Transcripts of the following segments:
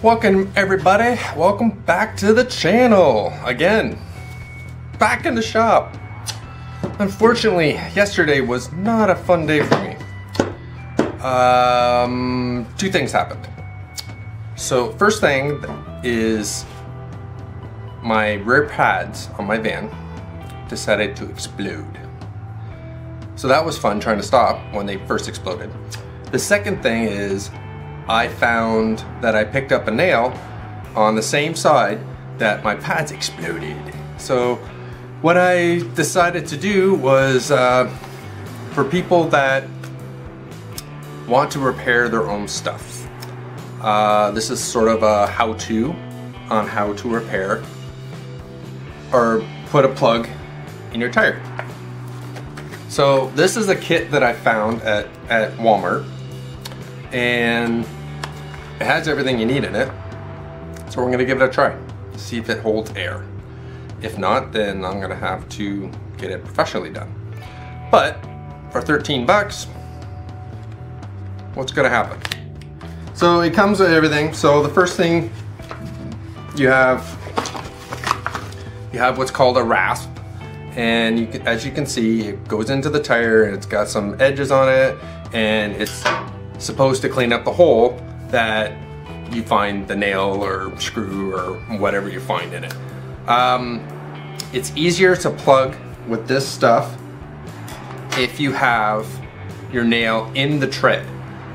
Welcome everybody, welcome back to the channel. Again, back in the shop. Unfortunately, yesterday was not a fun day for me. Two things happened. So first thing is my rear pads on my van decided to explode. So that was fun trying to stop when they first exploded. The second thing is I found that I picked up a nail on the same side that my pads exploded. So what I decided to do was for people that want to repair their own stuff. This is sort of a how-to on how to repair or put a plug in your tire. So this is a kit that I found at Walmart, and it has everything you need in it. So we're gonna give it a try, see if it holds air. If not, then I'm gonna have to get it professionally done. But for 13 bucks, what's gonna happen? So it comes with everything. So the first thing you have what's called a rasp, and as you can see, it goes into the tire and it's got some edges on it, and it's supposed to clean up the hole that you find the nail or screw or whatever you find in it. It's easier to plug with this stuff if you have your nail in the tread.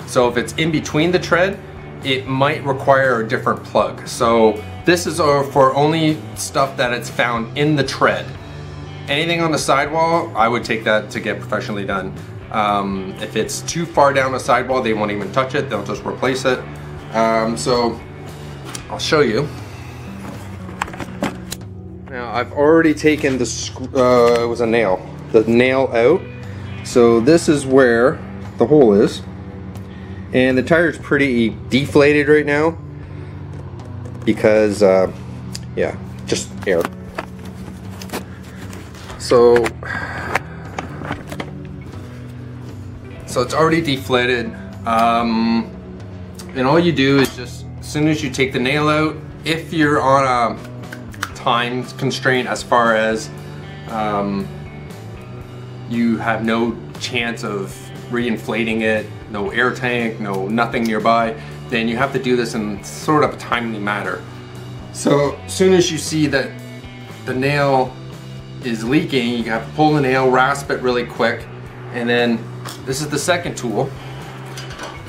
So if it's in between the tread, it might require a different plug. So this is for only stuff that it's found in the tread. Anything on the sidewall, I would take that to get professionally done. If it's too far down the sidewall, they won't even touch it, they'll just replace it. So I'll show you. Now I've already taken the it was a nail, the nail out. So this is where the hole is. And the tire is pretty deflated right now because, yeah, just air. So it's already deflated. And all you do is just, as soon as you take the nail out, if you're on a time constraint as far as you have no chance of reinflating it, no air tank, nothing nearby, then you have to do this in sort of a timely manner. So as soon as you see that the nail is leaking, you have to pull the nail, rasp it really quick, and then this is the second tool.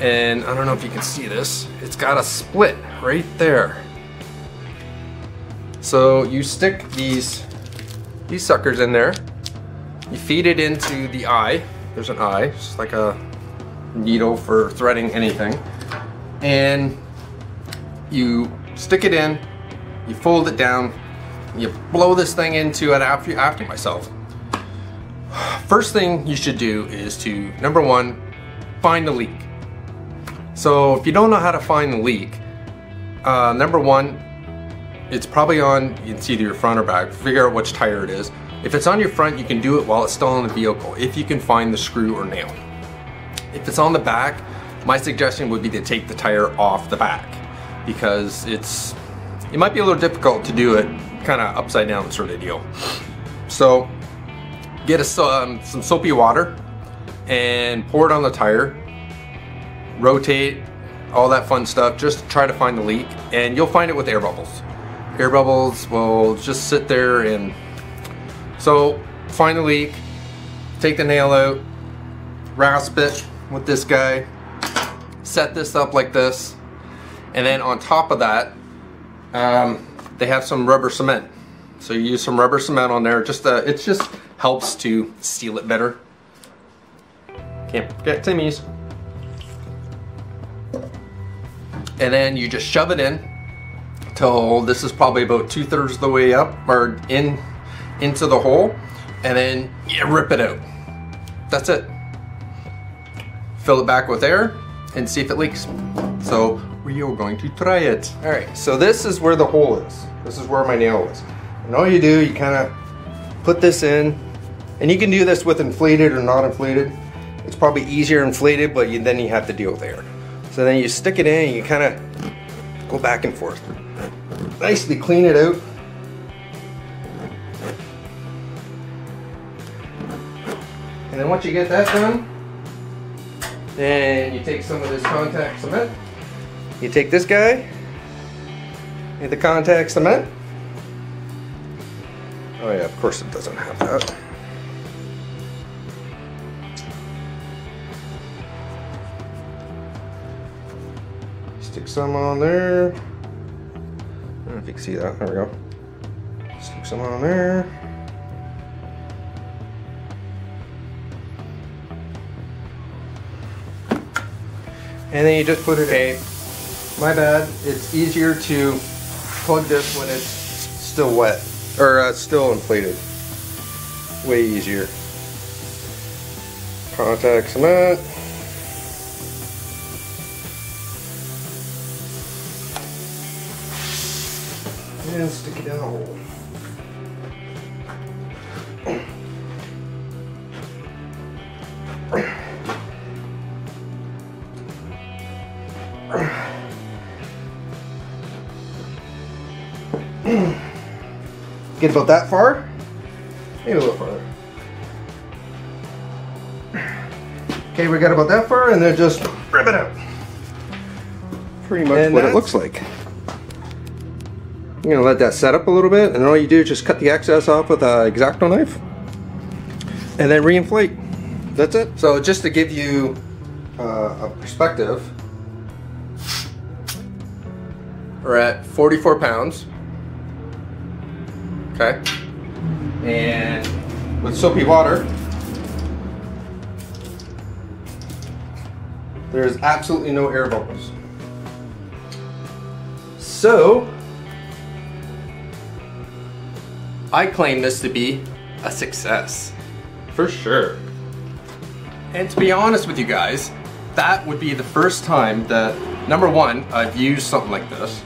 And I don't know if you can see this, it's got a split right there. So you stick these suckers in there, you feed it into the eye. There's an eye, just like a needle for threading anything. And you stick it in, you fold it down, you blow this thing into it after myself. First thing you should do is to, number one, find the leak. So if you don't know how to find the leak, number one, it's probably on, it's either your front or back, figure out which tire it is. If it's on your front, you can do it while it's still on the vehicle, if you can find the screw or nail. If it's on the back, my suggestion would be to take the tire off the back, because it might be a little difficult to do it kind of upside down sort of deal. So get some soapy water and pour it on the tire, rotate, all that fun stuff, just to try to find the leak, and you'll find it with air bubbles. Air bubbles will just sit there, and so find the leak, take the nail out, rasp it with this guy, set this up like this, and then on top of that, they have some rubber cement. So you use some rubber cement on there, it just helps to seal it better. Can't forget Timmy's. And then you just shove it in till this is probably about 2/3 of the way up or into the hole, and then you rip it out. That's it. Fill it back with air and see if it leaks. So we are going to try it. All right, so this is where the hole is. This is where my nail is. And all you do, you kind of put this in, and you can do this with inflated or not inflated. It's probably easier inflated, but then you have to deal with air. So then you stick it in and you kind of go back and forth. Nicely clean it out. And then once you get that done, then you take some of this contact cement. You take this guy, and the contact cement. Oh yeah, of course it doesn't have that. Stick some on there. I don't know if you can see that. There we go. Stick some on there. And then you just put it in. My bad. It's easier to plug this when it's still wet or still inflated. Way easier. Contact cement. And stick it down the hole. Get about that far, maybe a little farther. Okay, we got about that far, and then just rip it out. Pretty much what it looks like. You're gonna let that set up a little bit, and all you do is just cut the excess off with an X-Acto knife, and then re-inflate. That's it. So just to give you a perspective, we're at 44 pounds. Okay, and with soapy water, there's absolutely no air bubbles. So, I claim this to be a success, for sure. And to be honest with you guys, that would be the first time that, number one, I've used something like this,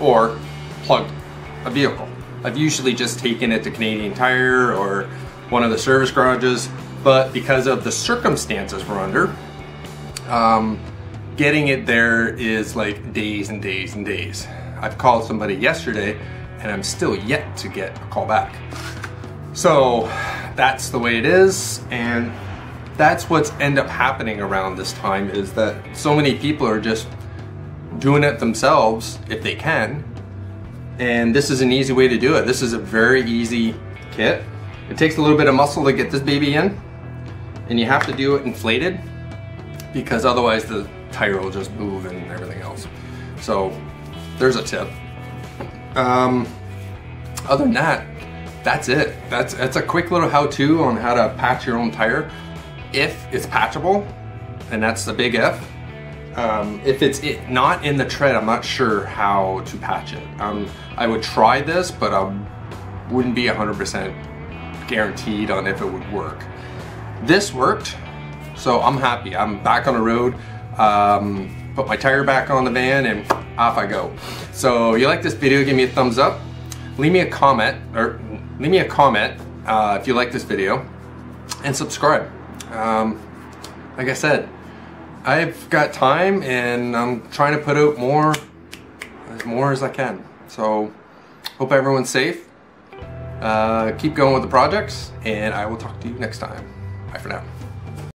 or plugged a vehicle. I've usually just taken it to Canadian Tire or one of the service garages, but because of the circumstances we're under, getting it there is like days and days and days. I've called somebody yesterday and I'm still yet to get a call back. So that's the way it is, and that's what's end up happening around this time, is that so many people are just doing it themselves if they can. And this is an easy way to do it. This is a very easy kit. It takes a little bit of muscle to get this baby in, and you have to do it inflated because otherwise the tire will just move and everything else. So there's a tip. Other than that, that's it. That's a quick little how-to on how to patch your own tire if it's patchable, and that's the big if. If it's not in the tread, I'm not sure how to patch it. I would try this, but I wouldn't be 100% guaranteed on if it would work. This worked, so I'm happy. I'm back on the road, put my tire back on the van, and off I go. So if you like this video, give me a thumbs up. Leave me a comment, if you like this video, and subscribe. Like I said, I've got time and I'm trying to put out more as I can. So hope everyone's safe. Keep going with the projects, and I will talk to you next time. Bye for now.